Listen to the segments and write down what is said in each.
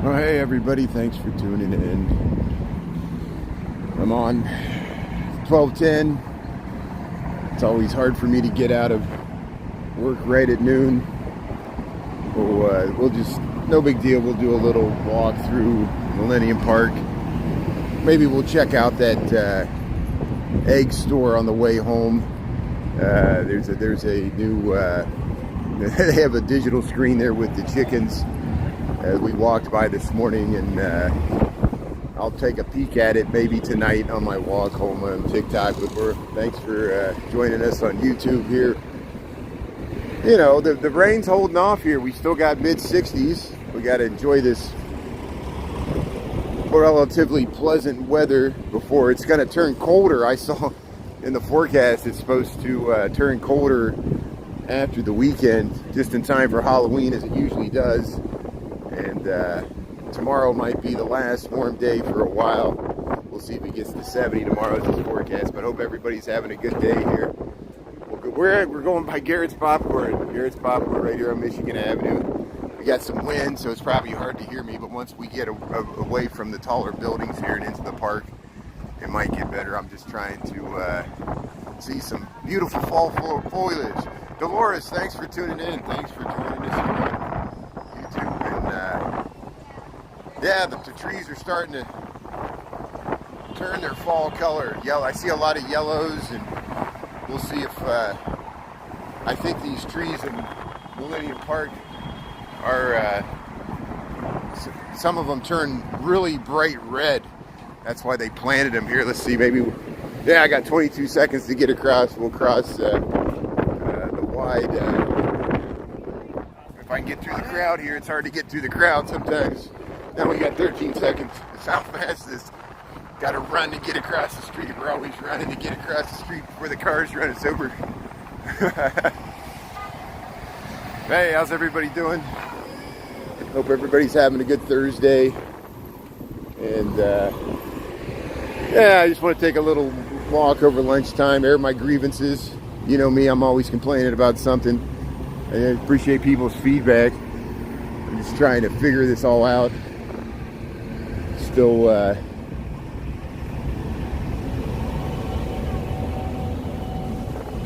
Well, hey everybody, thanks for tuning in. I'm on 12:10. It's always hard for me to get out of work right at noon. We'll just, no big deal, we'll do a little walk through Millennium Park. Maybe we'll check out that egg store on the way home. There's a new, they have a digital screen there with the chickens. We walked by this morning, and I'll take a peek at it maybe tonight on my walk home on TikTok. But thanks for joining us on YouTube here. You know, the rain's holding off here. We still got mid-60s. We got to enjoy this relatively pleasant weather before it's going to turn colder. I saw in the forecast it's supposed to turn colder after the weekend, just in time for Halloween, as it usually does. And tomorrow might be the last warm day for a while. We'll see if it gets to 70 tomorrow as the forecast, but hope everybody's having a good day here. We're going by Garrett's Popcorn. Garrett's Popcorn right here on Michigan Avenue. We got some wind, so it's probably hard to hear me, but once we get away from the taller buildings here and into the park, it might get better. I'm just trying to see some beautiful fall foliage. Dolores, thanks for tuning in. Thanks for joining us on YouTube. And yeah, the trees are starting to turn their fall color. Yellow. I see a lot of yellows, and we'll see if I think these trees in Millennium Park are some of them turn really bright red. That's why they planted them here. Let's see, maybe, yeah, I got 22 seconds to get across. We'll cross the wide. If I can get through the crowd here, it's hard to get through the crowd sometimes. Now we got 13 seconds. It's how fast this. Got to run to get across the street. We're always running to get across the street before the cars run us over. Hey, how's everybody doing? Hope everybody's having a good Thursday. And yeah, I just want to take a little walk over lunchtime, air my grievances. You know me, I'm always complaining about something. I appreciate people's feedback. I'm just trying to figure this all out. Still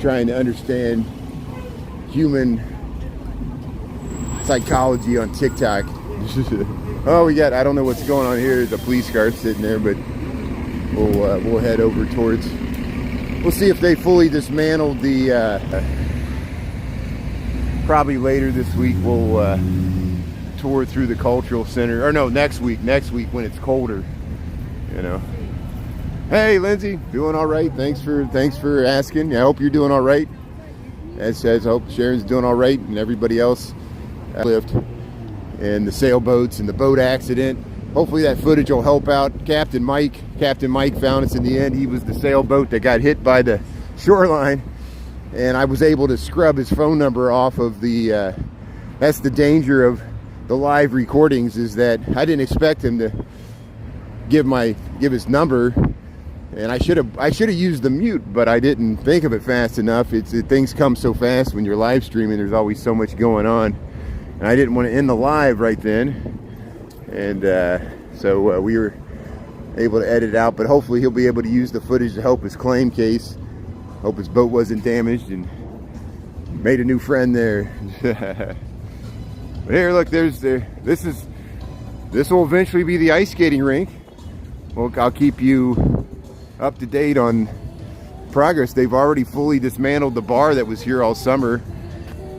trying to understand human psychology on TikTok. Oh, we got, I don't know what's going on here. There's a police car sitting there, but we'll head over towards, we'll see if they fully dismantled the, probably later this week we'll tour through the cultural center, or no, next week when it's colder, you know. Hey, Lindsay, doing all right? Thanks for asking. I hope you're doing all right. As says, I hope Sharon's doing all right, and everybody else lived, and the sailboats and the boat accident. Hopefully that footage will help out Captain Mike. Captain Mike found us in the end. He was the sailboat that got hit by the shoreline, and I was able to scrub his phone number off of the. That's the danger of the live recordings, is that I didn't expect him to give his number. And I should have used the mute, but I didn't think of it fast enough. Things come so fast when you're live streaming. There's always so much going on, and I didn't want to end the live right then. And so we were able to edit it out. But hopefully he'll be able to use the footage to help his claim case. Hope his boat wasn't damaged, and made a new friend there. But here, look, this will eventually be the ice skating rink. Well, I'll keep you up to date on progress. They've already fully dismantled the bar that was here all summer,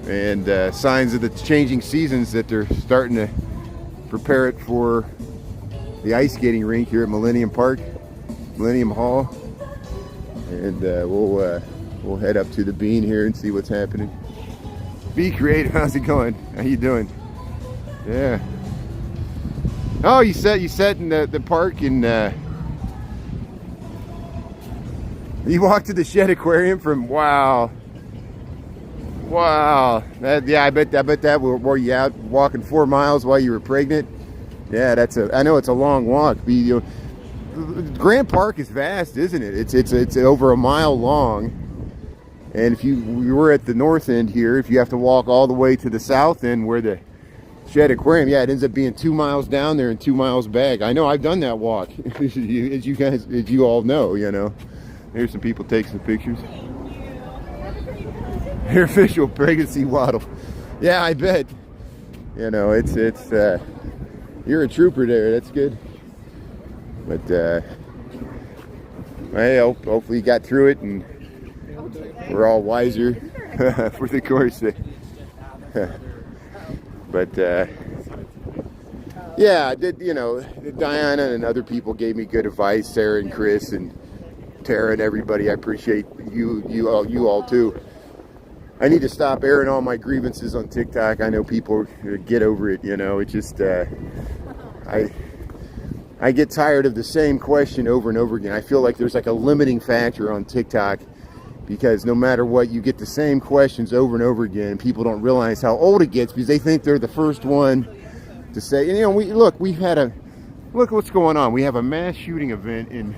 and signs of the changing seasons that they're starting to prepare it for the ice skating rink here at Millennium Park, Millennium Hall. And we'll head up to the Bean here and see what's happening. Be creative. How's it going? How you doing? Yeah. Oh, you set in the park, and you walked to the Shed Aquarium from, wow. Yeah, I bet that were you out walking 4 miles while you were pregnant? Yeah, I know it's a long walk. Grand Park is vast, isn't it? It's over a mile long. And if you were at the north end here, if you have to walk all the way to the south end where the Shed Aquarium, yeah, it ends up being 2 miles down there and 2 miles back. I know, I've done that walk, as you all know, you know. Here's some people taking some pictures. Their official pregnancy waddle. Yeah, I bet. You know, it's you're a trooper there. That's good. But well, hopefully you got through it and we're all wiser for the course. But yeah, you know, Diana and other people gave me good advice. Sarah and Chris and Tara and everybody. I appreciate you all too. I need to stop airing all my grievances on TikTok. I know people get over it, you know. It's just I get tired of the same question over and over again. I feel like there's like a limiting factor on TikTok because no matter what, you get the same questions over and over again. And people don't realize how old it gets because they think they're the first one to say, you know, look what's going on. We have a mass shooting event in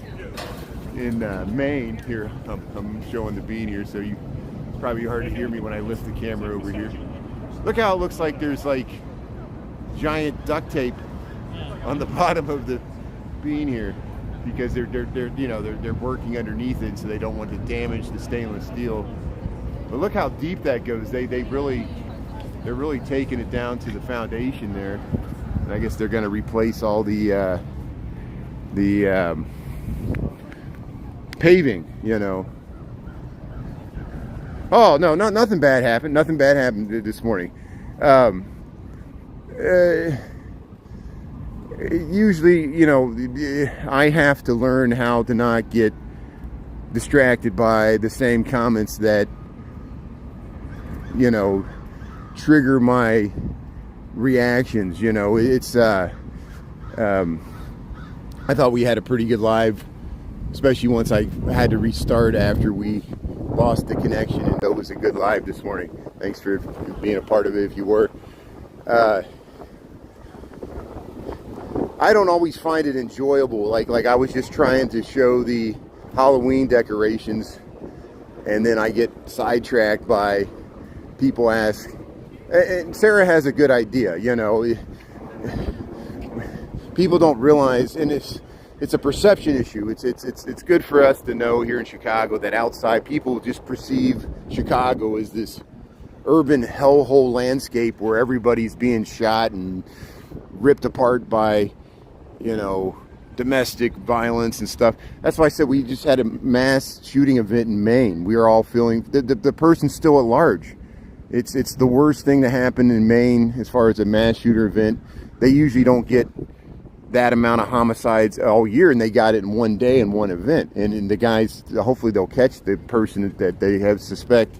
Maine here. I'm showing the bean here, so it's probably hard to hear me when I lift the camera over here. Look how it looks like there's like giant duct tape on the bottom of the bean here because they're working underneath it, so they don't want to damage the stainless steel. But look how deep that goes. They're really taking it down to the foundation there. And I guess they're going to replace all the paving, you know. Oh no, nothing bad happened. Nothing bad happened this morning. Usually, you know, I have to learn how to not get distracted by the same comments that, you know, trigger my reactions. You know, it's I thought we had a pretty good live, especially once I had to restart after we lost the connection, and it was a good live this morning. Thanks for being a part of it if you were. I don't always find it enjoyable. Like I was just trying to show the Halloween decorations, and then I get sidetracked by people ask. And Sarah has a good idea, you know. People don't realize, and it's a perception issue. It's good for us to know here in Chicago that outside people just perceive Chicago as this urban hellhole landscape where everybody's being shot and ripped apart by, you know, domestic violence and stuff. That's why I said we just had a mass shooting event in Maine. We are all feeling the person's still at large. It's the worst thing to happen in Maine as far as a mass shooter event. They usually don't get that amount of homicides all year, and they got it in one day in one event. And the guys, hopefully they'll catch the person that they have suspect.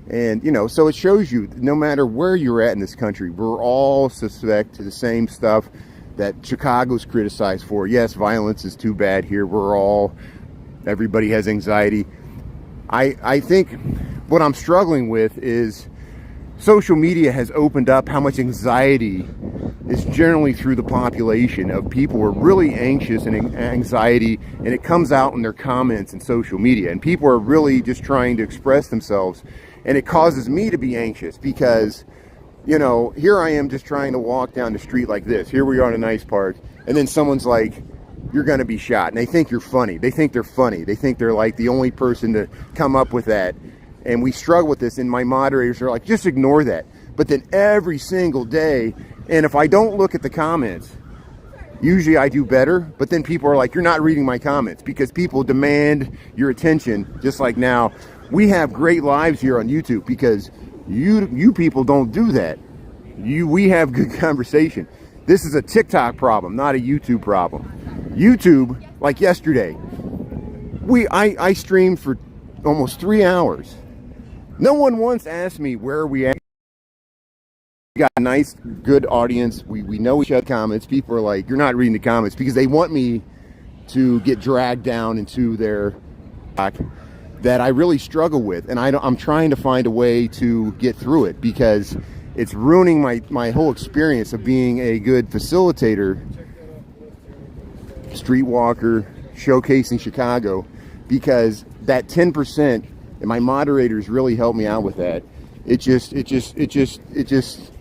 And, you know, so it shows you, no matter where you're at in this country, we're all suspect to the same stuff that Chicago's criticized for. Yes, violence is too bad here. Everybody has anxiety. I think what I'm struggling with is social media has opened up how much anxiety is generally through the population of people who are really anxious and anxiety, and it comes out in their comments in social media, and people are really just trying to express themselves, and it causes me to be anxious because, you know, here I am just trying to walk down the street like this. Here we are in a nice park, and then someone's like, you're going to be shot, and they think you're funny. They think they're funny. They think they're like the only person to come up with that. And we struggle with this, and my moderators are like, just ignore that. But then every single day, and if I don't look at the comments, usually I do better, but then people are like, you're not reading my comments, because people demand your attention. Just like now, we have great lives here on YouTube because you people don't do that. We have good conversation. This is a TikTok problem, not a YouTube problem. YouTube, like yesterday, I streamed for almost 3 hours. No one once asked me where we at. We got a nice, good audience. We know each other. Comments. People are like, you're not reading the comments, because they want me to get dragged down into their that I really struggle with, and I'm trying to find a way to get through it, because it's ruining my whole experience of being a good facilitator, streetwalker, showcasing Chicago, because that 10%, and my moderators really help me out with that, it just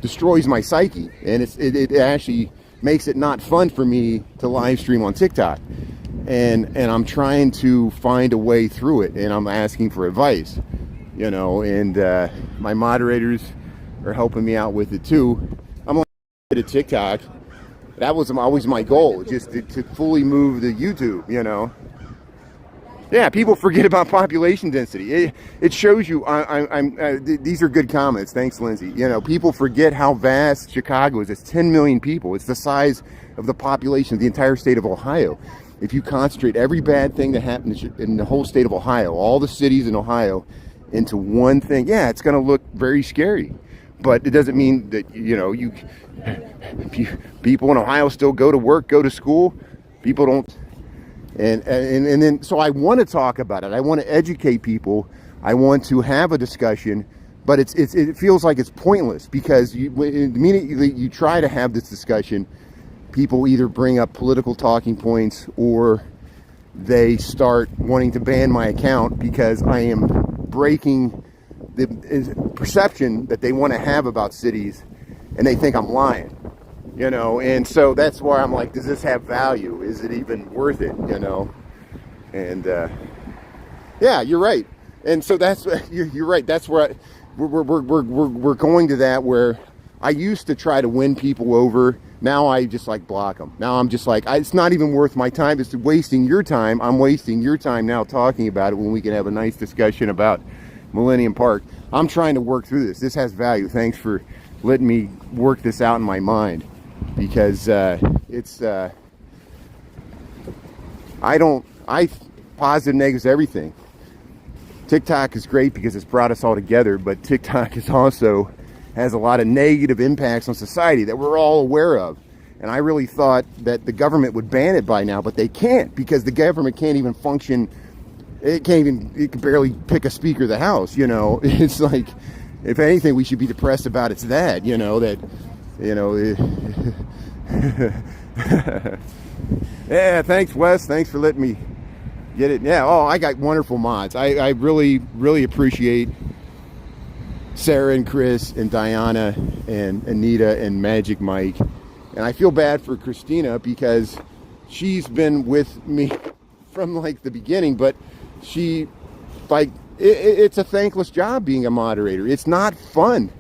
destroys my psyche, and it actually makes it not fun for me to live stream on TikTok. And I'm trying to find a way through it, and I'm asking for advice, and my moderators are helping me out with it too. I'm on to TikTok. That was always my goal, just to fully move to YouTube, Yeah, people forget about population density. It shows you. These are good comments. Thanks, Lindsay. People forget how vast Chicago is. It's 10 million people. It's the size of the population of the entire state of Ohio. If you concentrate every bad thing that happened in the whole state of Ohio, all the cities in Ohio, into one thing, yeah, it's going to look very scary. But it doesn't mean that people in Ohio still go to work, go to school. People don't. And then, so I want to talk about it. I want to educate people. I want to have a discussion, but it feels like it's pointless, because immediately you try to have this discussion, people either bring up political talking points, or they start wanting to ban my account because I am breaking the perception that they want to have about cities, and they think I'm lying. And so that's why I'm like, does this have value? Is it even worth it? And yeah, you're right. And so you're right. That's where we're going to that, where I used to try to win people over. Now I just block them. Now I'm just it's not even worth my time. It's wasting your time. I'm wasting your time now talking about it when we can have a nice discussion about Millennium Park. I'm trying to work through this. This has value. Thanks for letting me work this out in my mind. Because I positive negatives everything. TikTok is great because it's brought us all together, but TikTok is also has a lot of negative impacts on society that we're all aware of. And I really thought that the government would ban it by now, but they can't, because the government can't even function. It can barely pick a speaker of the House. It's like, if anything, we should be depressed about it's that, yeah, thanks, Wes. Thanks for letting me get it. Yeah, I got wonderful mods. I really, really appreciate Sarah and Chris and Diana and Anita and Magic Mike. And I feel bad for Christina, because she's been with me from the beginning, but it's a thankless job being a moderator. It's not fun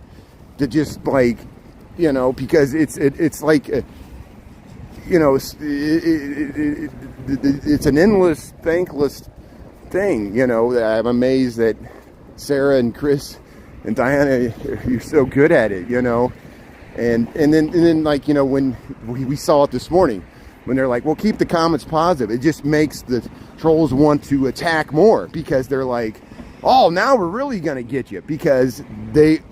to just because it's like, it's an endless, thankless thing. I'm amazed that Sarah and Chris and Diana, you're so good at it. And then when we saw it this morning, when they're like, well, keep the comments positive, it just makes the trolls want to attack more, because they're like, oh, now we're really gonna get you, because and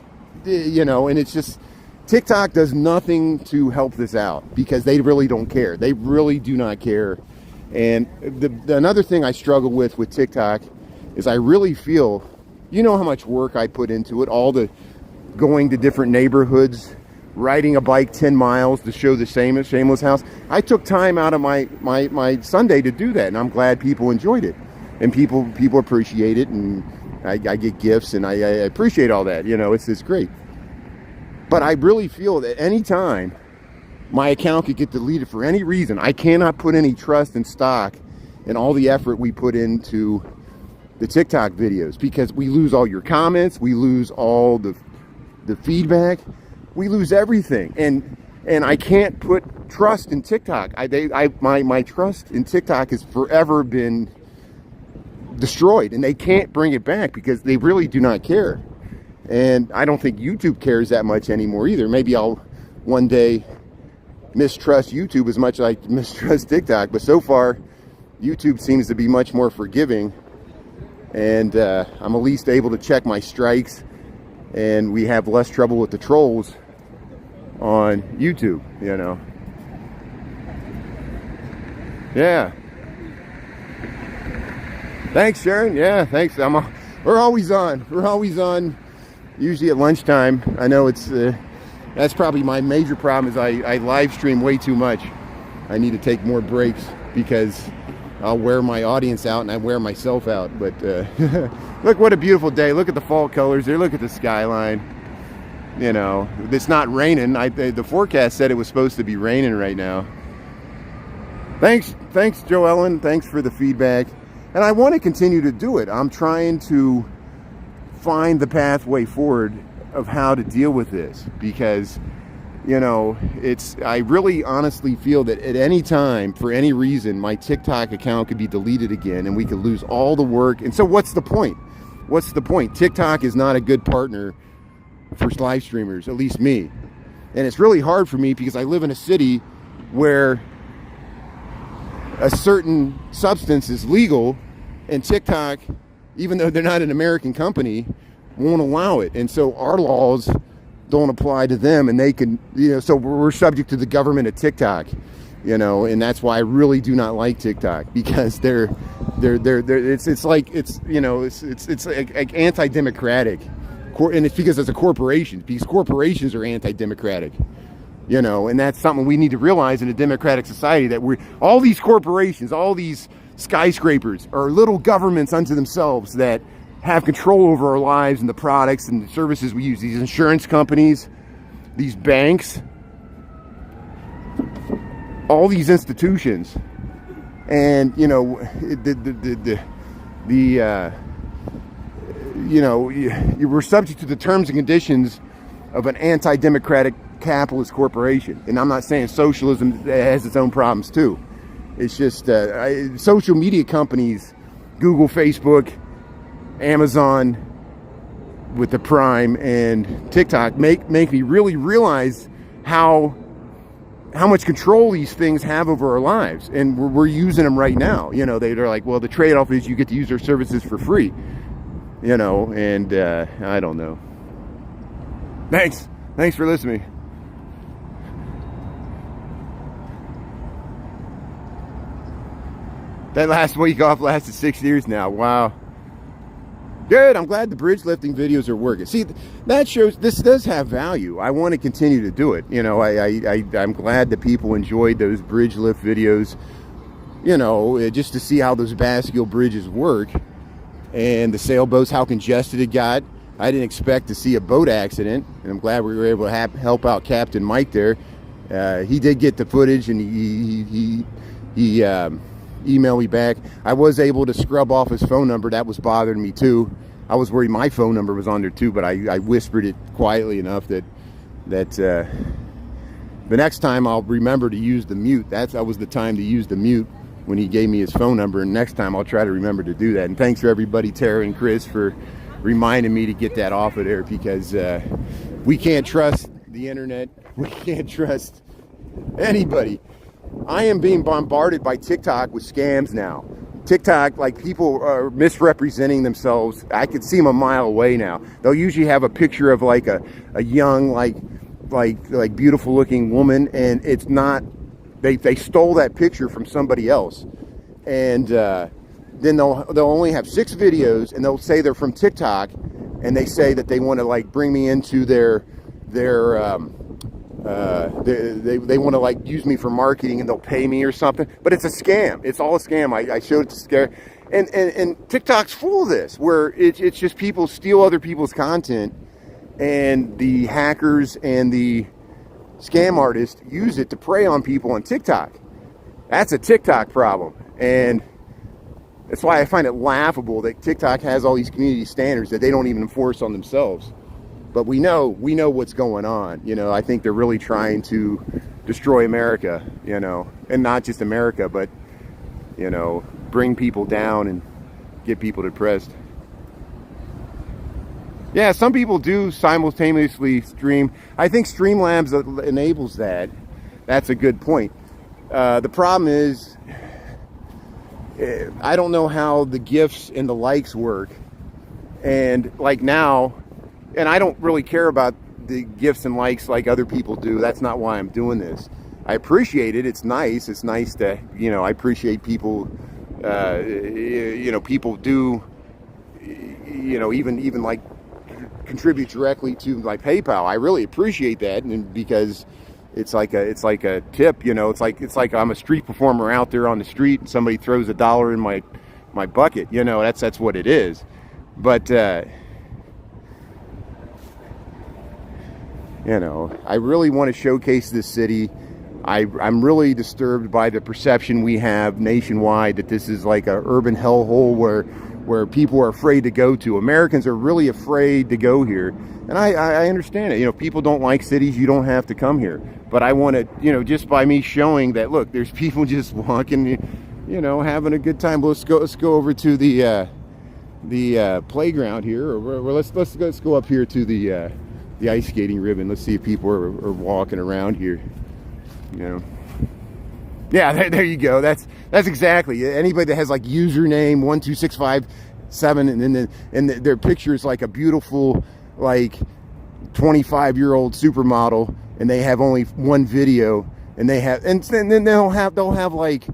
it's just, TikTok does nothing to help this out, because they really don't care. They really do not care. And another thing I struggle with TikTok is I really feel, how much work I put into it, all the going to different neighborhoods, riding a bike 10 miles to show the shameless house. I took time out of my Sunday to do that, and I'm glad people enjoyed it, and people appreciate it, and I get gifts, and I appreciate all that. It's great. But I really feel that any time my account could get deleted for any reason, I cannot put any trust and stock in all the effort we put into the TikTok videos, because we lose all your comments, we lose all the feedback, we lose everything, and I can't put trust in TikTok. My trust in TikTok has forever been destroyed, and they can't bring it back, because they really do not care. And I don't think YouTube cares that much anymore either. Maybe I'll one day mistrust YouTube as much as I mistrust TikTok, but so far YouTube seems to be much more forgiving, and I'm at least able to check my strikes, and we have less trouble with the trolls on YouTube. Yeah, thanks, Sharon. Yeah, thanks. We're always on usually at lunchtime. I know that's probably my major problem, is I live stream way too much. I need to take more breaks, because I'll wear my audience out and I wear myself out. But Look what a beautiful day. Look at the fall colors there. Look at the skyline. You know, it's not raining. The forecast said it was supposed to be raining right now. Thanks, Joellen. Thanks for the feedback. And I want to continue to do it. I'm trying to find the pathway forward of how to deal with this, because, you know, I really honestly feel that at any time, for any reason, my TikTok account could be deleted again and we could lose all the work. And so what's the point? What's the point? TikTok is not a good partner for live streamers, at least me. And it's really hard for me because I live in a city where a certain substance is legal, and TikTok, even though they're not an American company, won't allow it. And so our laws don't apply to them, and they can, you know, so we're subject to the government of TikTok, you know. And that's why I really do not like TikTok, because it's like anti-democratic, and it's because it's a corporation, because corporations are anti-democratic, you know. And that's something we need to realize in a democratic society, that all these corporations, all these skyscrapers are little governments unto themselves that have control over our lives and the products and the services we use. These insurance companies, these banks, all these institutions. And, you know, we're subject to the terms and conditions of an anti-democratic capitalist corporation. And I'm not saying socialism has its own problems too. It's just social media companies, Google, Facebook, Amazon with the Prime, and TikTok make me really realize how much control these things have over our lives. And we're using them right now. You know, they're like, well, the trade-off is you get to use their services for free, you know. And I don't know. Thanks for listening. That last week off lasted 6 years now. Wow. Good. I'm glad the bridge lifting videos are working. See, that shows this does have value. I want to continue to do it. You know, I'm glad that people enjoyed those bridge lift videos, you know, just to see how those bascule bridges work, and the sailboats, how congested it got. I didn't expect to see a boat accident, and I'm glad we were able to help out Captain Mike there. He did get the footage, and he emailed me back. I was able to scrub off his phone number. That was bothering me too. I was worried my phone number was on there too, but I whispered it quietly enough that the next time I'll remember to use the mute. That was the time to use the mute, when he gave me his phone number, and next time I'll try to remember to do that. And thanks for everybody, Tara and Chris, for reminding me to get that off of there, because we can't trust the internet. We can't trust anybody. I am being bombarded by TikTok with scams now. TikTok, like, people are misrepresenting themselves. I can see them a mile away now. They'll usually have a picture of like a young, like beautiful looking woman, and it's not. They stole that picture from somebody else, and then they'll only have 6 videos, and they'll say they're from TikTok, and they say that they want to, like, bring me into their they want to, like, use me for marketing, and they'll pay me or something. But it's a scam. It's all a scam. I showed it to Scare, and TikTok's full of this, where it's just people steal other people's content, and the hackers and the scam artists use it to prey on people on TikTok. That's a TikTok problem, and that's why I find it laughable that TikTok has all these community standards that they don't even enforce on themselves. But we know what's going on. You know, I think they're really trying to destroy America, you know, and not just America, but, you know, bring people down and get people depressed. Yeah, some people do simultaneously stream. I think Streamlabs enables that. That's a good point. The problem is, I don't know how the gifts and the likes work. And like now, and I don't really care about the gifts and likes like other people do. That's not why I'm doing this. I appreciate it. It's nice. It's nice to, you know, I appreciate people, you know, people do, you know, even like contribute directly to my PayPal. I really appreciate that, and because it's like a tip, you know. It's like I'm a street performer out there on the street, and somebody throws $1 in my bucket, you know. That's what it is. But you know, I really want to showcase this city. I'm really disturbed by the perception we have nationwide that this is like a urban hellhole where people are afraid to go to. Americans are really afraid to go here. And I understand it. You know, people don't like cities. You don't have to come here. But I want to, you know, just by me showing that, look, there's people just walking, you know, having a good time. Let's go over to the playground here, or let's go up here to the ice skating ribbon. Let's see if people are walking around here. You know, yeah, there you go. That's exactly anybody that has like username 12657, and their picture is like a beautiful like 25-year-old supermodel, and they have only one video, and then they'll have like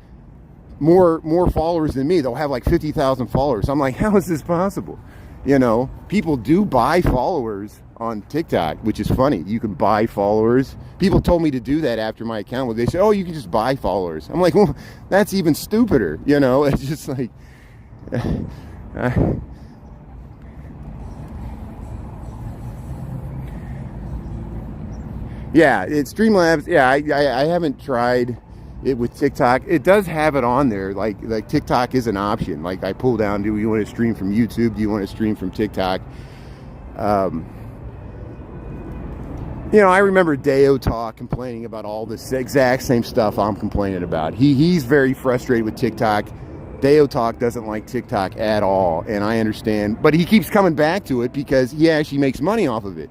more followers than me. They'll have like 50,000 followers. I'm like, how is this possible? You know, people do buy followers on TikTok, which is funny. You can buy followers. People told me to do that after my account. They said, oh, you can just buy followers. I'm like, well, that's even stupider. You know, it's just like, yeah, it's Streamlabs. Yeah, I haven't tried it with TikTok. It does have it on there. Like TikTok is an option. Like I pull down, do you want to stream from YouTube? Do you want to stream from TikTok? You know, I remember Deo Talk complaining about all this exact same stuff I'm complaining about. He's very frustrated with TikTok. Deo Talk doesn't like TikTok at all, and I understand. But he keeps coming back to it because he actually makes money off of it.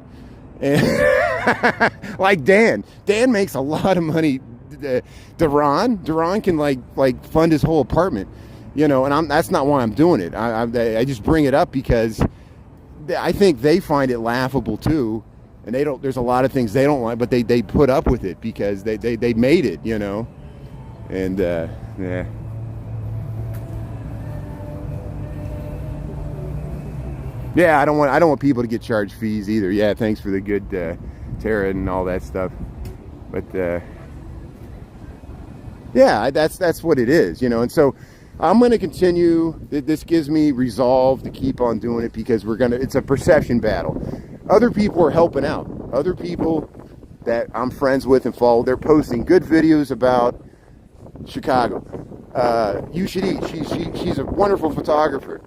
And like Dan makes a lot of money. Duran can like fund his whole apartment, you know. And that's not why I'm doing it. I just bring it up because I think they find it laughable too. And they don't. There's a lot of things they don't like, but they put up with it because they made it, you know. And yeah. Yeah, I don't want people to get charged fees either. Yeah, thanks for the good Tara and all that stuff. But yeah, that's what it is, you know. And so I'm going to continue. This gives me resolve to keep on doing it because it's a perception battle. Other people are helping out. Other people that I'm friends with and follow, they're posting good videos about Chicago. You should eat. She's a wonderful photographer.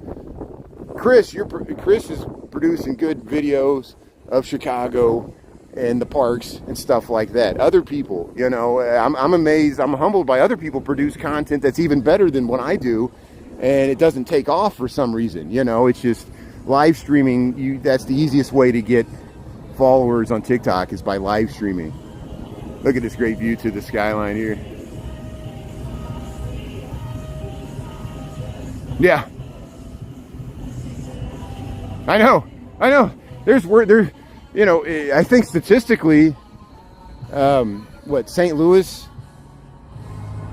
Chris is producing good videos of Chicago and the parks and stuff like that. Other people, you know, I'm amazed. I'm humbled by other people produce content that's even better than what I do, and it doesn't take off for some reason. You know, it's just live streaming. That's the easiest way to get followers on TikTok is by live streaming. Look at this great view to the skyline here. Yeah. I know. There, you know, I think statistically, St. Louis,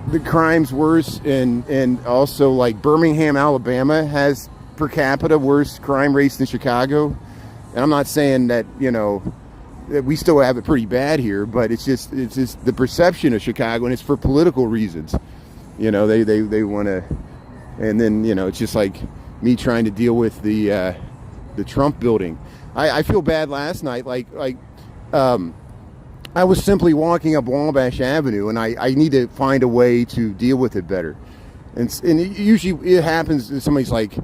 the crime's worse, and also like Birmingham, Alabama has per capita worse crime rates than Chicago. And I'm not saying that, you know, that we still have it pretty bad here, but it's just the perception of Chicago, and it's for political reasons. You know, they want to, and then, you know, it's just like me trying to deal with the Trump building. I feel bad last night. I was simply walking up Wabash Avenue, and I need to find a way to deal with it better. And usually it happens. Somebody's like,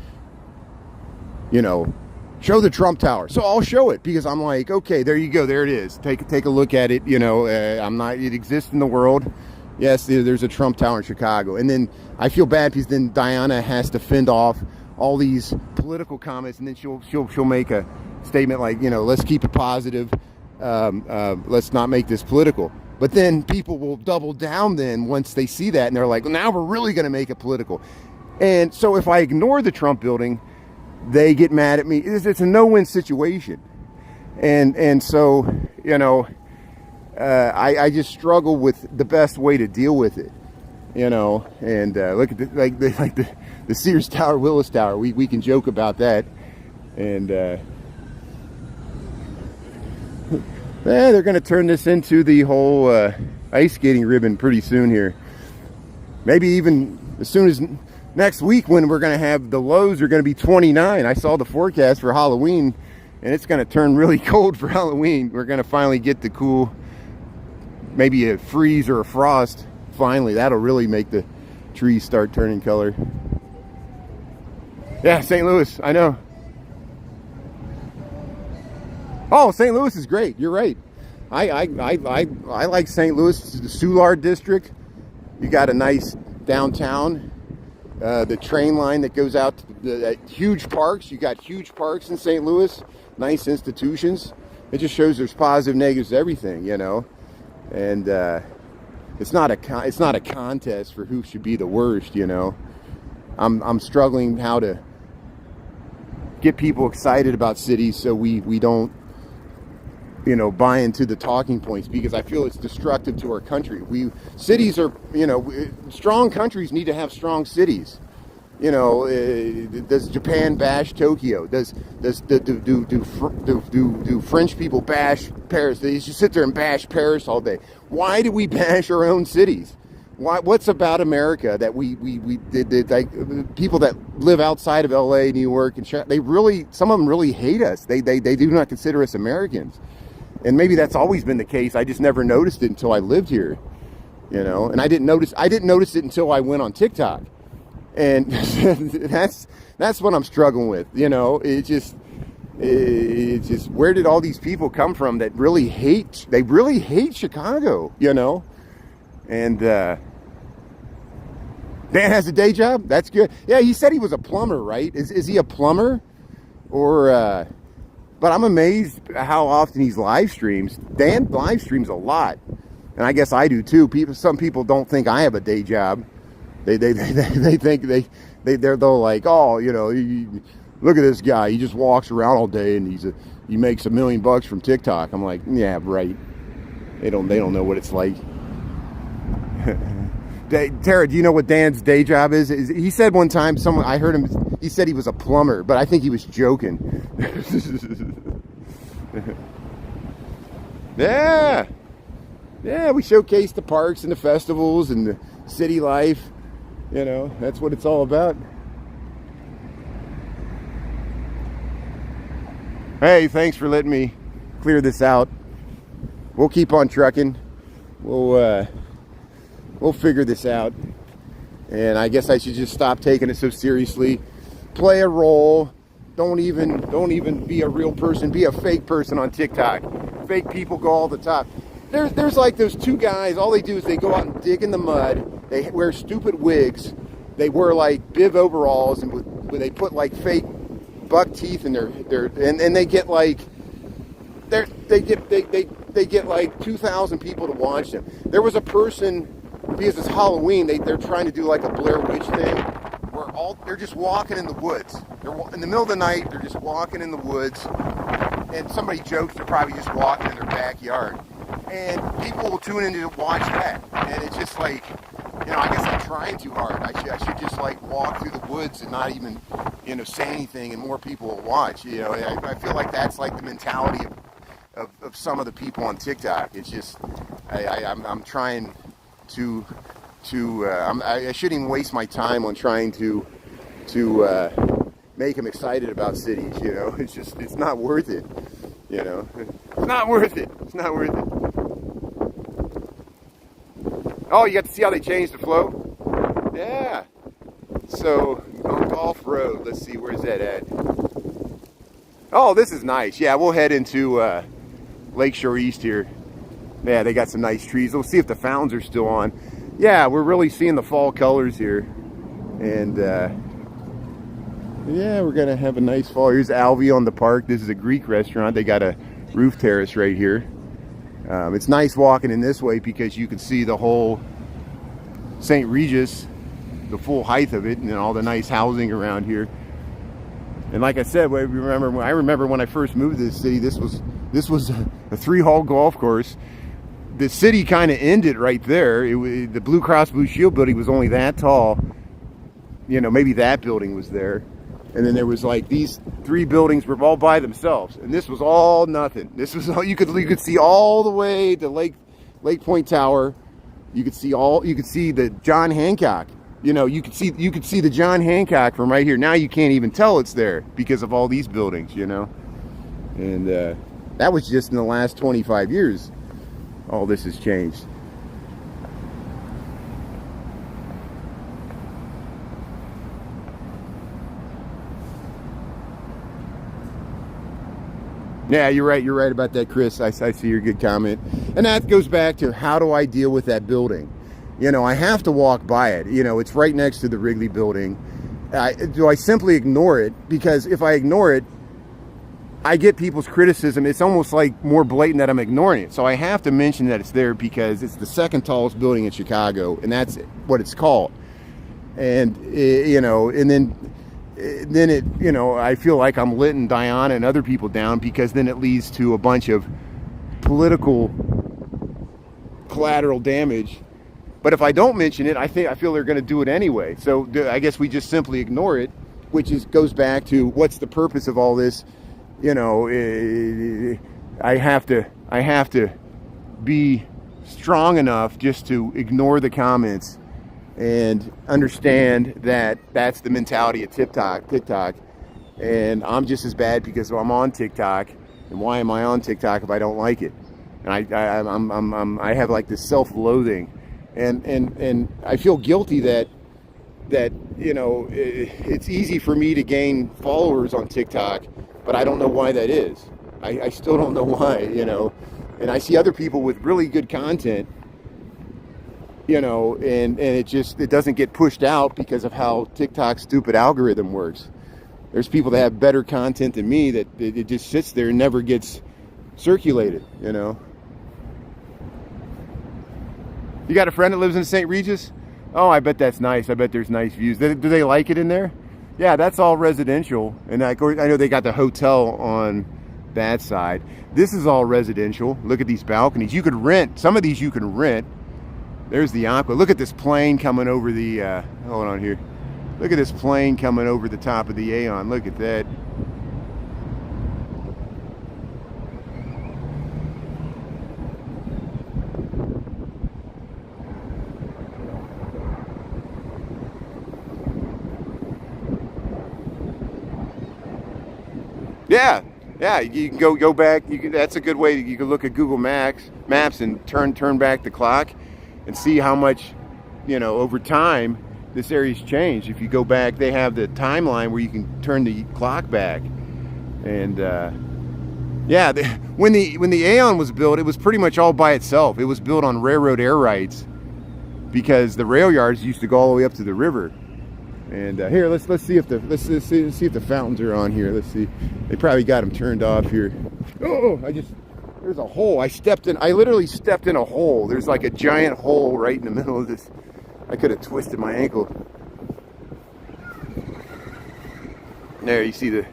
you know, show the Trump Tower. So I'll show it because I'm like, okay, there you go, there it is. Take a look at it. You know, it exists in the world. Yes, there's a Trump Tower in Chicago. And then I feel bad because then Diana has to fend off all these political comments, and then she'll make a statement like, you know, let's keep it positive, let's not make this political. But then people will double down then once they see that, and they're like, well, now we're really going to make it political. And so if I ignore the Trump building, they get mad at me. It's a no-win situation. And so, you know, I just struggle with the best way to deal with it, you know. And look at the Sears Tower, Willis Tower. We can joke about that. And they're going to turn this into the whole ice skating ribbon pretty soon here. Maybe even as soon as next week when we're going to have the lows are going to be 29. I saw the forecast for Halloween, and it's going to turn really cold for Halloween. We're going to finally get the cool, maybe a freeze or a frost. Finally, that'll really make the trees start turning color. Yeah, St. Louis, I know. Oh, St. Louis is great. You're right. I like St. Louis, the Soulard district. You got a nice downtown. The train line that goes out to the huge parks. You got huge parks in St. Louis. Nice institutions. It just shows there's positive, negatives, everything, you know. And it's not a contest for who should be the worst, you know. I'm struggling how to get people excited about cities so we don't, you know, buy into the talking points, because I feel it's destructive to our country. Cities are, you know, strong countries need to have strong cities. You know, does Japan bash Tokyo? Do French people bash Paris? They just sit there and bash Paris all day. Why do we bash our own cities? What's about America that we like, people that live outside of LA, New York, and some of them really hate us. They do not consider us Americans. And maybe that's always been the case. I just never noticed it until I lived here, you know. And I didn't notice it until I went on TikTok, and that's what I'm struggling with, you know. It's just where did all these people come from that really hate Chicago, you know? And Dan has a day job. That's good. Yeah, he said he was a plumber, right? Is he a plumber, or? But I'm amazed how often he's live streams. Dan live streams a lot, and I guess I do too. Some people don't think I have a day job. They think they're like, oh, you know, look at this guy. He just walks around all day and he makes $1 million from TikTok. I'm like, yeah, right. They don't know what it's like. Tara, do you know what Dan's day job is? He said one time, I heard him. He said he was a plumber, but I think he was joking. Yeah, we showcase the parks and the festivals and the city life. You know, that's what it's all about. Hey, thanks for letting me clear this out. We'll keep on trucking. We'll figure this out. And I guess I should just stop taking it so seriously. Play a role. Don't even be a real person. Be a fake person on TikTok. Fake people go all the time. There's like those two guys. All they do is they go out and dig in the mud. They wear stupid wigs. They wear like bib overalls, and they put like fake buck teeth in their and they get like they get like 2,000 people to watch them. There was a person, because it's Halloween, they're trying to do like a Blair Witch thing, where they're just walking in the woods. They're in the middle of the night. They're just walking in the woods, and somebody jokes they're probably just walking in their backyard, and people will tune in to watch that. And it's just like, you know, I guess I'm trying too hard. I should just like walk through the woods and not even, you know, say anything, and more people will watch. You know, I feel like that's like the mentality of some of the people on TikTok. It's just I'm trying to I shouldn't even waste my time on trying to make them excited about cities. You know, it's not worth it. You know, it's not worth it. It's not worth it. Oh, you got to see how they changed the flow? Yeah. So on Golf Road, let's see, where's that at? Oh, this is nice. Yeah, we'll head into Lakeshore East here. Yeah, they got some nice trees. We'll see if the fountains are still on. Yeah, we're really seeing the fall colors here. And yeah, we're gonna have a nice fall. Here's Alvy on the park. This is a Greek restaurant. They got a roof terrace right here. It's nice walking in this way because you can see the whole St. Regis, the full height of it, and all the nice housing around here. And like I said, I remember when I first moved to this city, this was a 3-hole golf course. The city kind of ended right there. The Blue Cross Blue Shield building was only that tall. You know, maybe that building was there. And then there was like these 3 buildings were all by themselves, and this was all nothing. This was all you could see all the way to Lake Point Tower. You could see the John Hancock You know, you could see the John Hancock from right here. Now you can't even tell it's there because of all these buildings, you know. And that was just in the last 25 years. All this has changed. Yeah, you're right. You're right about that, Chris. I see your good comment. And that goes back to, how do I deal with that building? You know, I have to walk by it. You know, it's right next to the Wrigley building. Do I simply ignore it? Because if I ignore it, I get people's criticism. It's almost like more blatant that I'm ignoring it. So I have to mention that it's there because it's the second tallest building in Chicago, and that's what it's called. And, you know, and then it, you know, I feel like I'm letting Diana and other people down, because then it leads to a bunch of political collateral damage. But if I don't mention it, I feel they're going to do it anyway. So I guess we just simply ignore it, which goes back to, what's the purpose of all this? You know, I have to be strong enough just to ignore the comments and understand that that's the mentality of TikTok. And I'm just as bad because I'm on TikTok. And why am I on TikTok if I don't like it? And I have like this self-loathing, and I feel guilty that you know, it's easy for me to gain followers on TikTok, but I don't know why that is. I still don't know why, you know. And I see other people with really good content, you know, and it doesn't get pushed out because of how TikTok's stupid algorithm works. There's people that have better content than me that it just sits there and never gets circulated, you know. You got a friend that lives in St. Regis? Oh, I bet that's nice. I bet there's nice views. Do they like it in there? Yeah, that's all residential. And I know they got the hotel on that side. This is all residential. Look at these balconies. You could rent. Some of these you can rent. There's the Aqua. Look at this plane coming over the, hold on here. Look at this plane coming over the top of the Aeon. Look at that. Yeah, you can go back. That's a good way. You can look at Google Maps and turn back the clock and see how much, you know, over time this area's changed. If you go back, they have the timeline where you can turn the clock back. And yeah, when the Aeon was built, it was pretty much all by itself. It was built on railroad air rights because the rail yards used to go all the way up to the river. And here, let's see if the fountains are on here. Let's see. They probably got them turned off here. Oh, there's a hole. I literally stepped in a hole. There's like a giant hole right in the middle of this. I could have twisted my ankle. There, you see the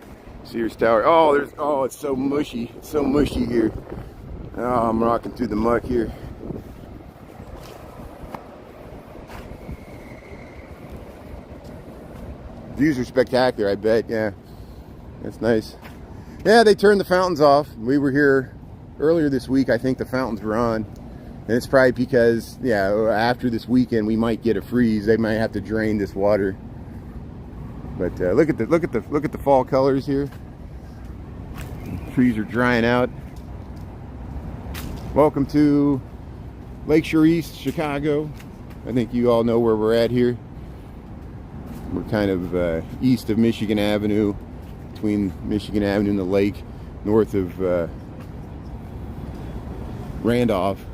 Sears Tower. Oh, it's so mushy. It's so mushy here. Oh, I'm rocking through the muck here. Views are spectacular, I bet. Yeah, that's nice. Yeah, they turned the fountains off. We were here earlier this week. I think the fountains were on, and it's probably because, yeah, after this weekend we might get a freeze. They might have to drain this water. But look at the fall colors here. Trees are drying out. Welcome to Lakeshore East, Chicago. I think you all know where we're at here. We're kind of east of Michigan Avenue, between Michigan Avenue and the lake, north of Randolph,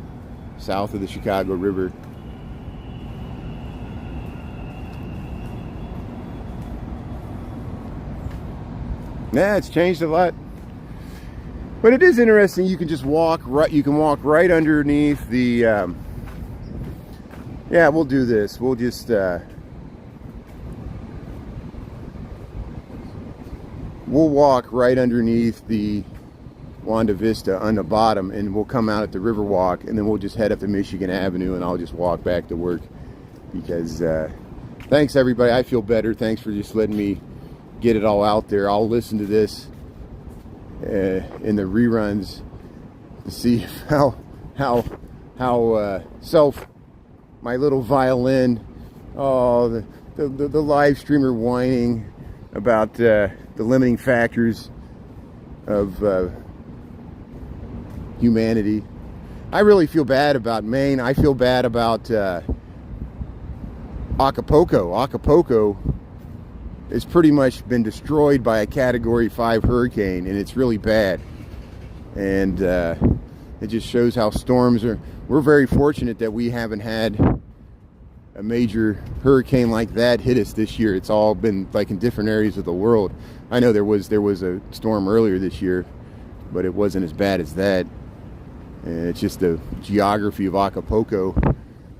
south of the Chicago River. Yeah, it's changed a lot. But it is interesting. You can just walk right. You can walk right underneath the. Yeah, we'll do this. We'll just. We'll walk right underneath the Wanda Vista on the bottom, and we'll come out at the Riverwalk, and then we'll just head up to Michigan Avenue, and I'll just walk back to work. Because thanks everybody. I feel better. Thanks for just letting me get it all out there. I'll listen to this in the reruns to see how my little violin Oh, the live streamer whining about the limiting factors of humanity. I really feel bad about Maine. I feel bad about Acapulco. Acapulco has pretty much been destroyed by a Category 5 hurricane, and it's really bad. And it just shows how storms are. We're very fortunate that we haven't had a major hurricane like that hit us this year. It's all been like in different areas of the world. I know there was a storm earlier this year, but it wasn't as bad as that. And it's just the geography of Acapulco.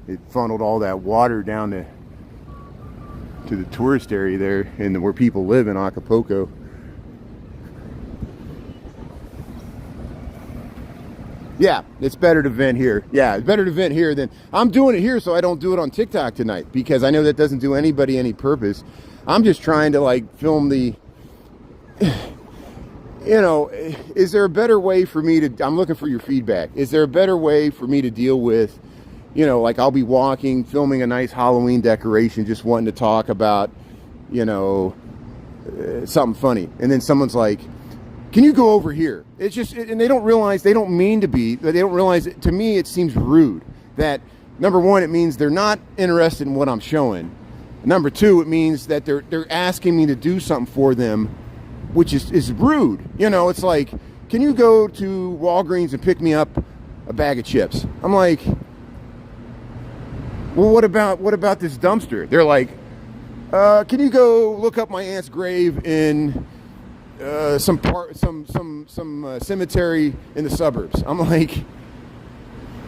It funneled all that water down to the tourist area there, and where people live in Acapulco. Yeah, it's better to vent here. Yeah, it's better to vent here than... I'm doing it here so I don't do it on TikTok tonight, because I know that doesn't do anybody any purpose. I'm just trying to like film the... You know, is there a better way for me to... I'm looking for your feedback. Is there a better way for me to deal with, you know, like I'll be walking, filming a nice Halloween decoration, just wanting to talk about, you know, something funny. And then someone's like, can you go over here? It's just, and they don't realize, they don't mean to be, they don't realize, to me it seems rude that, number one, it means they're not interested in what I'm showing. Number two, it means that they're asking me to do something for them, which is rude. You know, it's like, can you go to Walgreens and pick me up a bag of chips? I'm like, well, what about this dumpster? They're like, can you go look up my aunt's grave in some cemetery in the suburbs? I'm like,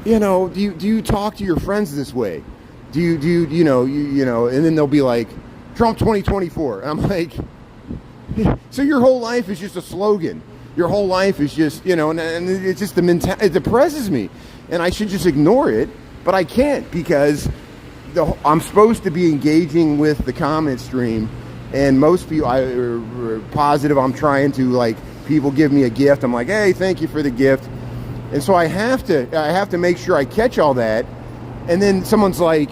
you know, do you talk to your friends this way? Do you know, and then they'll be like, Trump 2024. I'm like, so your whole life is just a slogan. Your whole life is just, you know, and it's just the mentality. It depresses me, and I should just ignore it, but I can't, because I'm supposed to be engaging with the comment stream, and most people are positive. I'm trying to, like, people give me a gift. I'm like, hey, thank you for the gift, and so I have to make sure I catch all that, and then someone's like,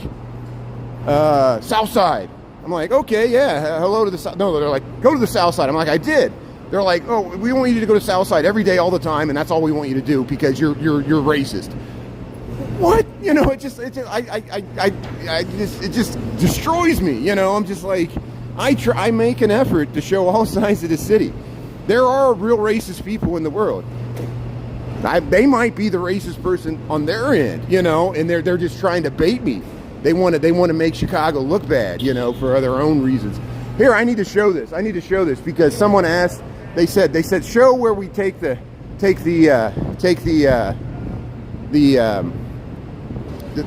South Side. I'm like, okay, yeah, hello to the South. No, they're like, go to the South Side. I'm like, I did. They're like, oh, we want you to go to South Side every day, all the time, and that's all we want you to do because you're racist. What? You know, it just destroys me. You know, I'm just like, I make an effort to show all sides of the city. There are real racist people in the world. They might be the racist person on their end, you know, and they're just trying to bait me. They want to make Chicago look bad, you know, for their own reasons. Here, I need to show this. Because someone asked. They said show where we take the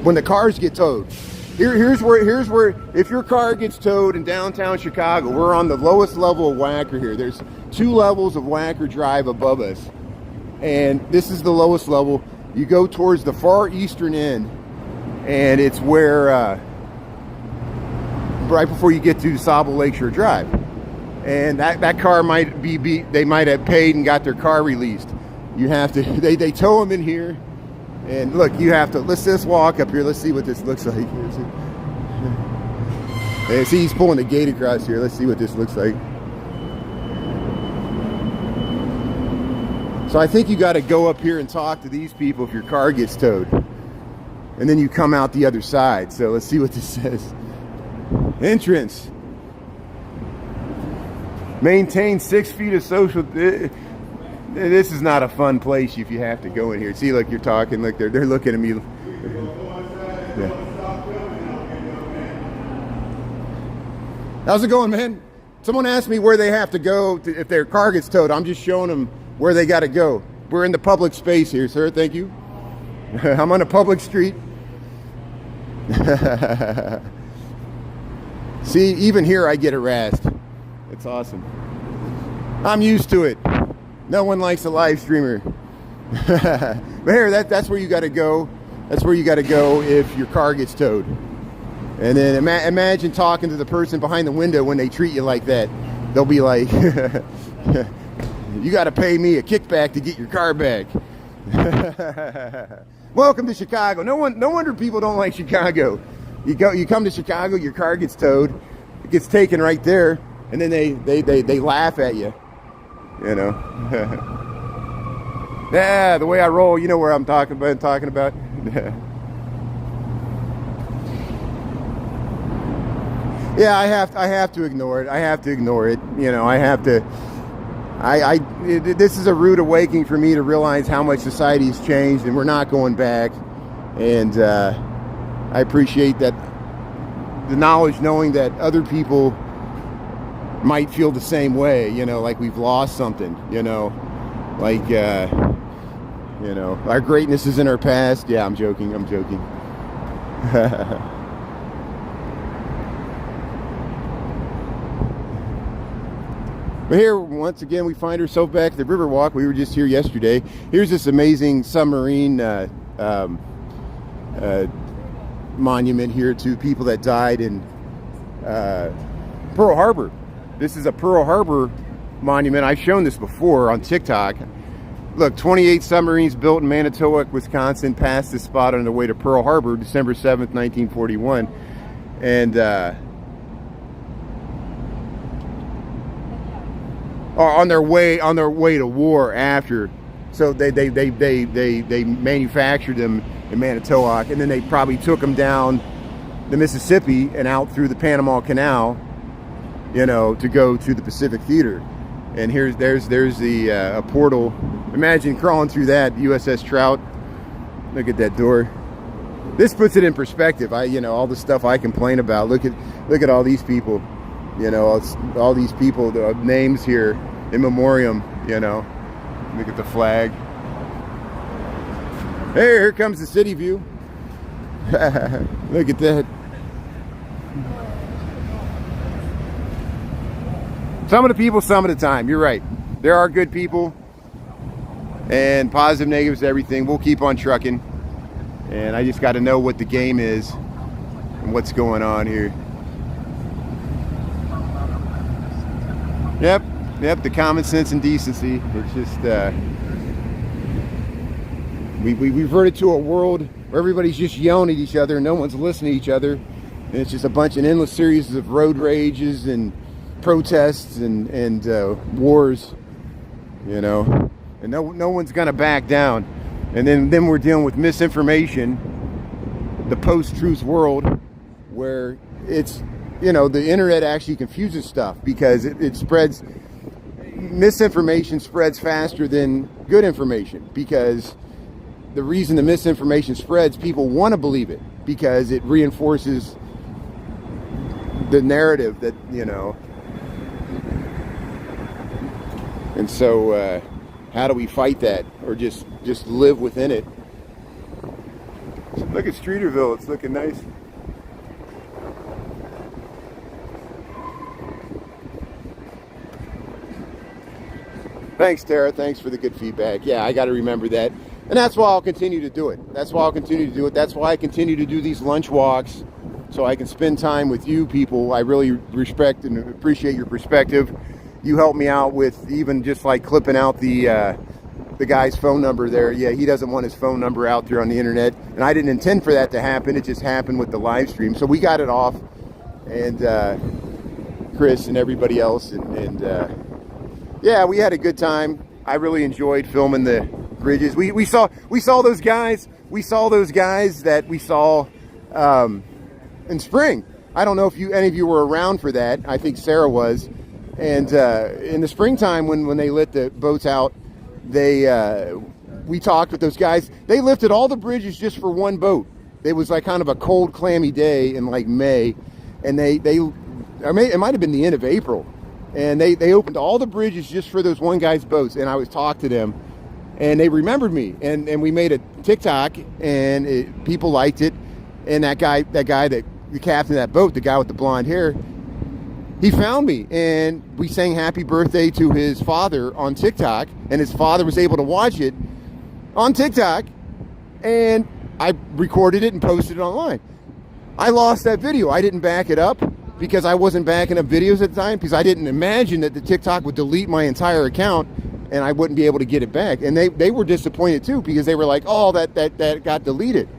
when the cars get towed. Here's where if your car gets towed in downtown Chicago, we're on the lowest level of Wacker here. There's 2 levels of Wacker Drive above us, and this is the lowest level. You go towards the far eastern end, and it's where right before you get to Sable Lakeshore Drive, and that car might be they might have paid and got their car released. You have to they tow them in here, and look, you have to let's just walk up here. Let's see what this looks like. And see, he's pulling the gate across here. Let's see what this looks like. So I think you got to go up here and talk to these people if your car gets towed, and then you come out the other side. So let's see what this says. Entrance. Maintain 6 feet of social. This is not a fun place if you have to go in here. See, look, you're talking. Look, they're looking at me. Yeah. How's it going, man? Someone asked me where they have to go if their car gets towed. I'm just showing them where they got to go. We're in the public space here, sir. Thank you. I'm on a public street. See, even here I get harassed. It's awesome. I'm used to it. No one likes a live streamer. But here, that's where you got to go. That's where you got to go if your car gets towed. And then imagine talking to the person behind the window when they treat you like that. They'll be like, you got to pay me a kickback to get your car back. Welcome to Chicago. No wonder people don't like Chicago. You come to Chicago, your car gets towed, it gets taken right there, and then they laugh at you, you know. Yeah, the way I roll, you know where I'm talking about. Yeah, I have to ignore it. I have to ignore it. You know, I have to. This is a rude awakening for me to realize how much society's changed, and we're not going back. And I appreciate that, the knowledge, knowing that other people might feel the same way. You know, like we've lost something. You know, like you know, our greatness is in our past. Yeah, I'm joking. But here, once again, we find ourselves back at the Riverwalk. We were just here yesterday. Here's this amazing submarine monument here to people that died in Pearl Harbor. This is a Pearl Harbor monument. I've shown this before on TikTok. Look, 28 submarines built in Manitowoc, Wisconsin, passed this spot on their way to Pearl Harbor, December 7th, 1941. And on their way to war after. So they manufactured them in Manitowoc, and then they probably took them down the Mississippi and out through the Panama Canal, you know, to go to the Pacific Theater. And there's the a portal. Imagine crawling through that, USS Trout. Look at that door. This puts it in perspective. You know, all the stuff I complain about. Look at all these people. You know, all these people, the names here in memoriam, you know. Look at the flag. Hey, here comes the city view. Look at that. Some of the people, some of the time. You're right. There are good people. And positive, negatives, everything. We'll keep on trucking. And I just got to know what the game is and what's going on here. Yep, the common sense and decency. It's just, we reverted to a world where everybody's just yelling at each other and no one's listening to each other. And it's just a bunch of endless series of road rages and protests and wars, you know. And no one's going to back down. And then we're dealing with misinformation, the post-truth world, where it's, you know, the internet actually confuses stuff because it spreads. Misinformation spreads faster than good information, because the reason the misinformation spreads, people want to believe it because it reinforces the narrative that, you know. And so how do we fight that, or just live within it? Look at Streeterville. It's looking nice. Thanks, Tara. Thanks for the good feedback. Yeah, I got to remember that. And that's why I'll continue to do it. That's why I continue to do these lunch walks, so I can spend time with you people. I really respect and appreciate your perspective. You help me out with even just like clipping out the guy's phone number there. Yeah, he doesn't want his phone number out there on the internet. And I didn't intend for that to happen. It just happened with the live stream. So we got it off. And Chris and everybody else. And yeah, we had a good time. I really enjoyed filming the bridges. We saw those guys. We saw those guys that we saw in spring. I don't know if any of you were around for that. I think Sarah was. And in the springtime, when they lit the boats out, we talked with those guys. They lifted all the bridges just for one boat. It was like kind of a cold, clammy day in like May, and it might have been the end of April. And they opened all the bridges just for those one guy's boats. And I was talking to them, and they remembered me. And we made a TikTok, and people liked it. And the captain of that boat, the guy with the blonde hair, he found me, and we sang happy birthday to his father on TikTok, and his father was able to watch it on TikTok, and I recorded it and posted it online. I lost that video. I didn't back it up because I wasn't backing up videos at the time, because I didn't imagine that the TikTok would delete my entire account and I wouldn't be able to get it back. And they were disappointed too, because they were like, oh, that got deleted.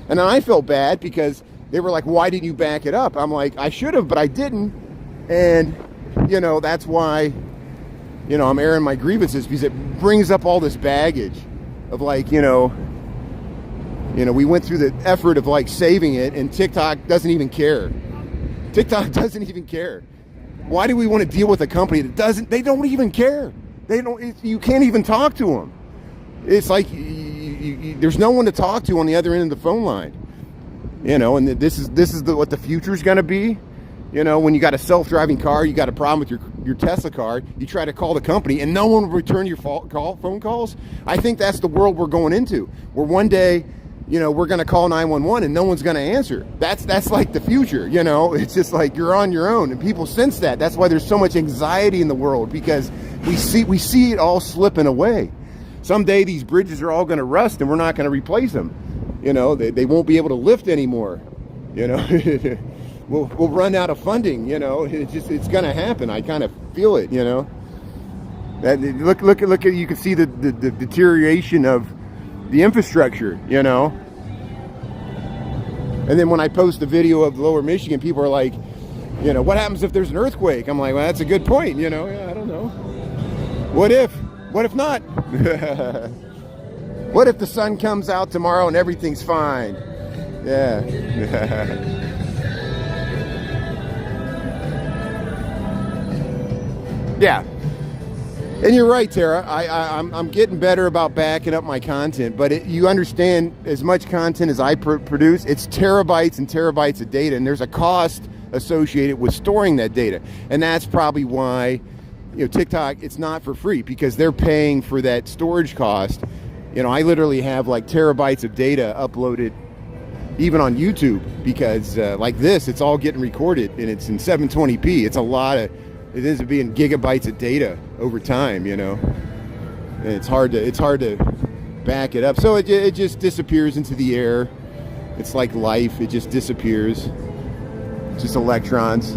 And then I felt bad because they were like, why didn't you back it up? I'm like, I should have, but I didn't. And, you know, that's why, you know, I'm airing my grievances, because it brings up all this baggage of like, you know, we went through the effort of like saving it, and TikTok doesn't even care. TikTok doesn't even care. Why do we want to deal with a company that doesn't, they don't even care. They don't, you can't even talk to them. It's like, there's no one to talk to on the other end of the phone line. You know, and this is what the future is going to be. You know, when you got a self-driving car, you got a problem with your Tesla car, you try to call the company and no one will return your phone calls. I think that's the world we're going into, where one day, you know, we're going to call 911 and no one's going to answer. That's like the future, you know. It's just like you're on your own, and people sense that. That's why there's so much anxiety in the world, because we see it all slipping away. Someday these bridges are all going to rust and we're not going to replace them. You know, they won't be able to lift anymore. You know, we'll run out of funding. You know, it's going to happen. I kind of feel it. You know, that look at you can see the deterioration of the infrastructure, you know. And then when I post the video of Lower Michigan, people are like, you know, what happens if there's an earthquake? I'm like, well, that's a good point, you know. Yeah, I don't know. What if not? What if the sun comes out tomorrow and everything's fine? Yeah. Yeah. And you're right, Tara. I'm getting better about backing up my content, but you understand, as much content as I produce, it's terabytes and terabytes of data, and there's a cost associated with storing that data. And that's probably why, you know, TikTok, it's not for free, because they're paying for that storage cost. You know, I literally have like terabytes of data uploaded even on YouTube, because like this, it's all getting recorded and it's in 720p. It's a lot of, it ends up being gigabytes of data over time, you know, and it's hard to back it up. So it just disappears into the air. It's like life. It just disappears. It's just electrons.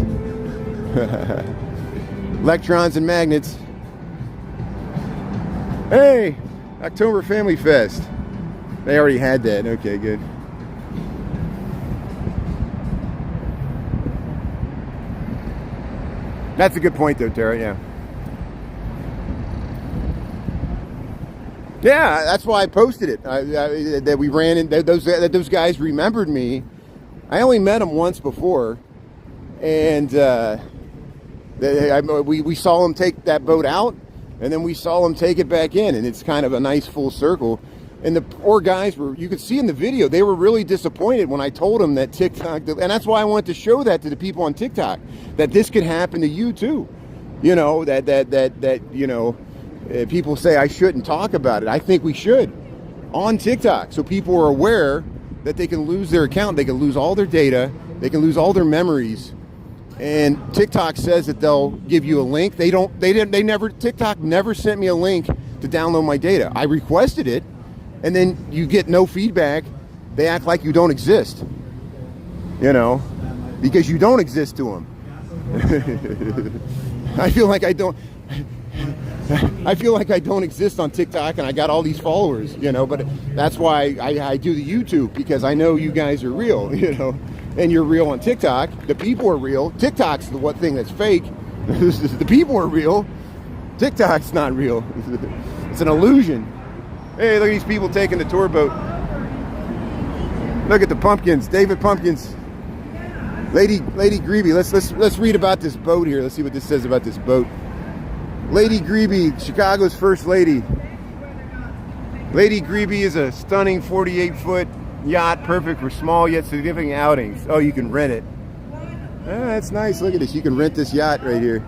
Electrons and magnets. Hey, October Family Fest. They already had that. Okay, good. That's a good point, though, Tara. Yeah. Yeah, that's why I posted it. That we ran in. That those guys remembered me. I only met them once before, and we saw them take that boat out, and then we saw them take it back in, and it's kind of a nice full circle. And the poor guys were, you could see in the video, they were really disappointed when I told them that TikTok, and that's why I wanted to show that to the people on TikTok, that this could happen to you too. You know, that you know, people say I shouldn't talk about it. I think we should on TikTok, so people are aware that they can lose their account, they can lose all their data, they can lose all their memories. And TikTok says that they'll give you a link. TikTok never sent me a link to download my data. I requested it, and then you get no feedback. They act like you don't exist, you know, because you don't exist to them. I feel like I don't exist on TikTok, and I got all these followers, you know, but that's why I do the YouTube, because I know you guys are real, you know, and you're real on TikTok. The people are real. TikTok's the one thing that's fake. The people are real. TikTok's not real. It's an illusion. Hey, look at these people taking the tour boat. Look at the pumpkins, David Pumpkins. Lady Greeby. Let's read about this boat here. Let's see what this says about this boat. Lady Greeby, Chicago's first lady. Lady Greeby is a stunning 48-foot yacht, perfect for small yet significant outings. Oh, you can rent it. Ah, that's nice. Look at this. You can rent this yacht right here.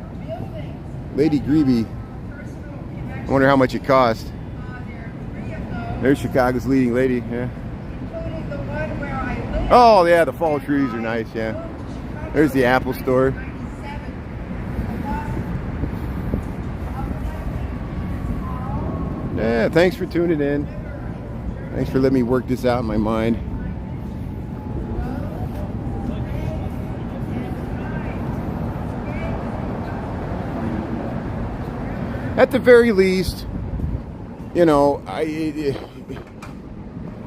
Lady Greeby. I wonder how much it cost. There's Chicago's leading lady. Yeah. Oh, yeah, the fall trees are nice. Yeah. There's the Apple store. Yeah, thanks for tuning in. Thanks for letting me work this out in my mind. At the very least, you know,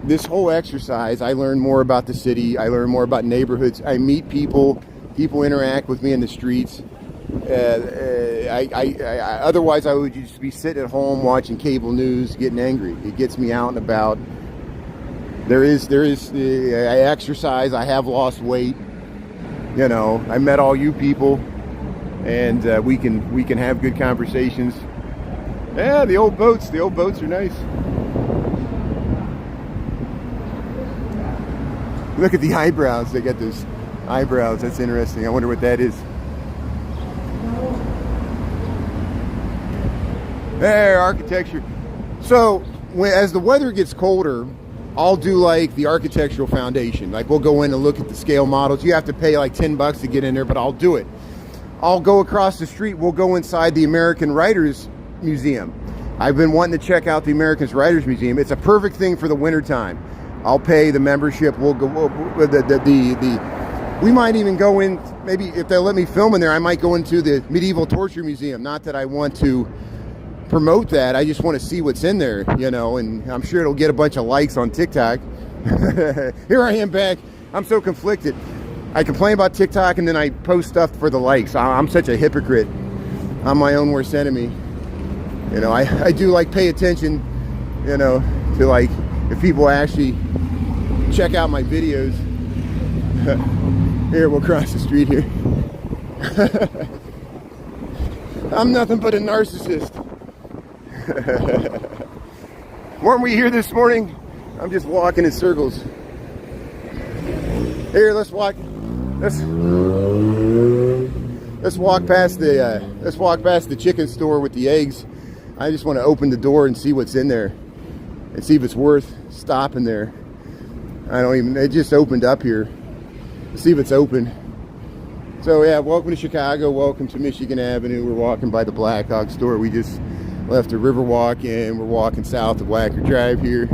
this whole exercise, I learn more about the city. I learn more about neighborhoods. I meet people. People interact with me in the streets. Otherwise, I would just be sitting at home watching cable news, getting angry. It gets me out and about. I exercise. I have lost weight. You know, I met all you people, and we can have good conversations. Yeah, the old boats are nice. Look at the eyebrows. They got those eyebrows. That's interesting. I wonder what that is. There, architecture. So, as the weather gets colder, I'll do like the architectural foundation. Like we'll go in and look at the scale models. You have to pay like $10 to get in there, but I'll do it. I'll go across the street. We'll go inside the American Writers Museum. I've been wanting to check out the American Writers Museum. It's a perfect thing for the winter time. I'll pay the membership. We'll go. We might even go in. Maybe if they'll let me film in there, I might go into the Medieval Torture Museum. Not that I want to promote that. I just want to see what's in there, you know. And I'm sure it'll get a bunch of likes on TikTok. Here I am back. I'm so conflicted. I complain about TikTok and then I post stuff for the likes. I'm such a hypocrite. I'm my own worst enemy. You know, I do like pay attention, you know, to like if people actually check out my videos. Here, we'll cross the street here. I'm nothing but a narcissist. Weren't we here this morning? I'm just walking in circles. Here, let's walk past the chicken store with the eggs. I just want to open the door and see what's in there and see if it's worth stopping there. It just opened up here. See if it's open. So yeah, welcome to Chicago. Welcome to Michigan Avenue. We're walking by the Black Hawk store. We just left the Riverwalk and we're walking south of Wacker Drive here.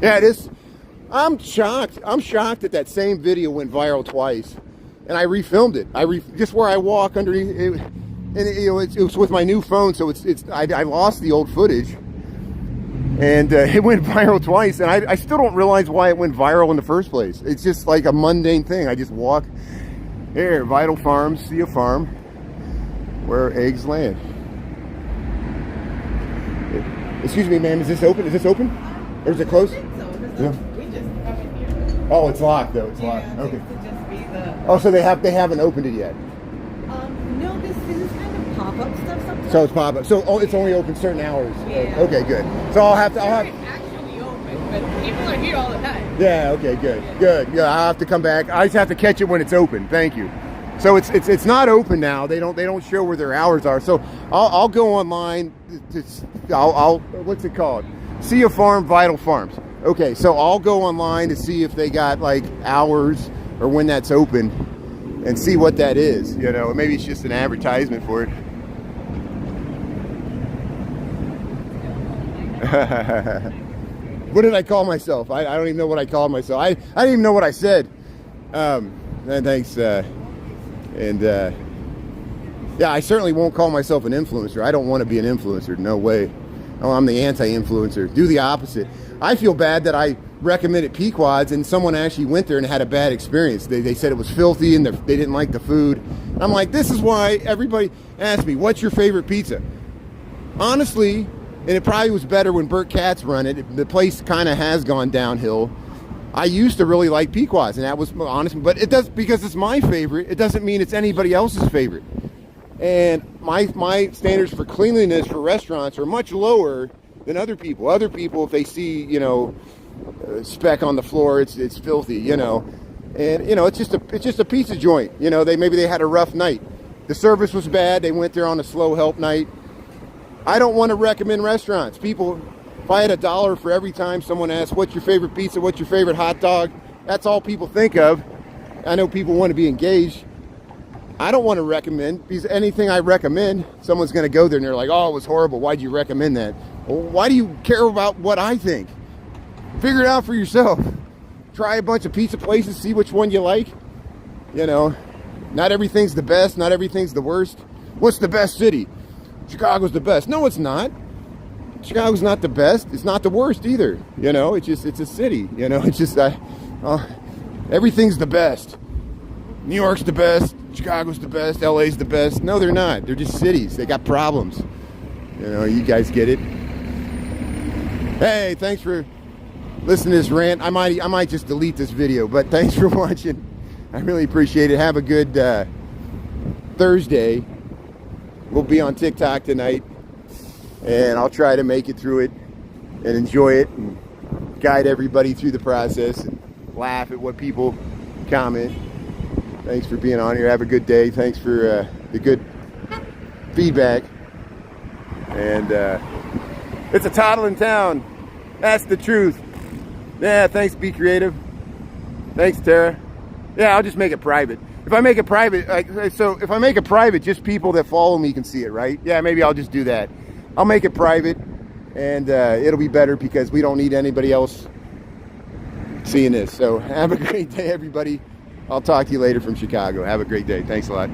Yeah, it is. I'm shocked. I'm shocked that same video went viral twice, and I refilmed it. Just where I walk underneath it, and it was with my new phone, so I lost the old footage. And it went viral twice, and I still don't realize why it went viral in the first place. It's just like a mundane thing. I just walk. Here, Vital Farms, see a farm where eggs land. Excuse me, ma'am, is this open? Is this open? Or is it closed? I think so. Yeah. We just come in here. Oh, it's locked though. It's locked. Okay. Just to just be the... Oh, so they haven't opened it yet. No, this is kind of pop-up stuff sometimes. So it's pop-up. So it's only open certain hours. Yeah. Okay, good. So I'll have to. It's actually open, but people are here all the time. Yeah. Okay. Good. Good. Yeah. I'll have to come back. I just have to catch it when it's open. Thank you. So it's not open now. They don't show where their hours are. So I'll go online. I'll what's it called? See a Farm, Vital Farms. Okay. So I'll go online to see if they got like hours or when that's open, and see what that is. You know, maybe it's just an advertisement for it. What did I call myself? I don't even know what I called myself. I didn't even know what I said. Thanks. Yeah, I certainly won't call myself an influencer. I don't want to be an influencer. No way. Oh, I'm the anti-influencer. Do the opposite. I feel bad that I recommended Pequod's and someone actually went there and had a bad experience. They said it was filthy and they didn't like the food. And I'm like, this is why everybody asks me, what's your favorite pizza? Honestly, and it probably was better when Burt Katz run it. The place kind of has gone downhill. I used to really like Pequod's, and that was honest. But it does, because it's my favorite, it doesn't mean it's anybody else's favorite. And my standards for cleanliness for restaurants are much lower than other people. Other people, if they see, you know, speck on the floor, it's filthy, you know. And you know, it's just a pizza joint. You know, maybe they had a rough night. The service was bad. They went there on a slow help night. I don't want to recommend restaurants. People, if I had $1 for every time someone asks, what's your favorite pizza, what's your favorite hot dog, that's all people think of. I know people want to be engaged. I don't want to recommend, because anything I recommend, someone's going to go there and they're like, oh, it was horrible. Why'd you recommend that? Well, why do you care about what I think? Figure it out for yourself. Try a bunch of pizza places, see which one you like. You know, not everything's the best, not everything's the worst. What's the best city? Chicago's the best. No, it's not. Chicago's not the best. It's not the worst either. You know, it's a city. You know, it's just everything's the best. New York's the best. Chicago's the best. LA's the best. No, they're not. They're just cities. They got problems. You know, you guys get it. Hey, thanks for listening to this rant. I might just delete this video, but thanks for watching. I really appreciate it. Have a good Thursday. We'll be on TikTok tonight, and I'll try to make it through it and enjoy it and guide everybody through the process and laugh at what people comment. Thanks for being on here. Have a good day. Thanks for the good feedback. And it's a toddling town. That's the truth. Yeah, thanks, Be Creative. Thanks, Tara. Yeah, I'll just make it private. If I make it private, if I make it private, just people that follow me can see it, right? Yeah, maybe I'll just do that. I'll make it private, and it'll be better because we don't need anybody else seeing this. So have a great day, everybody. I'll talk to you later from Chicago. Have a great day. Thanks a lot.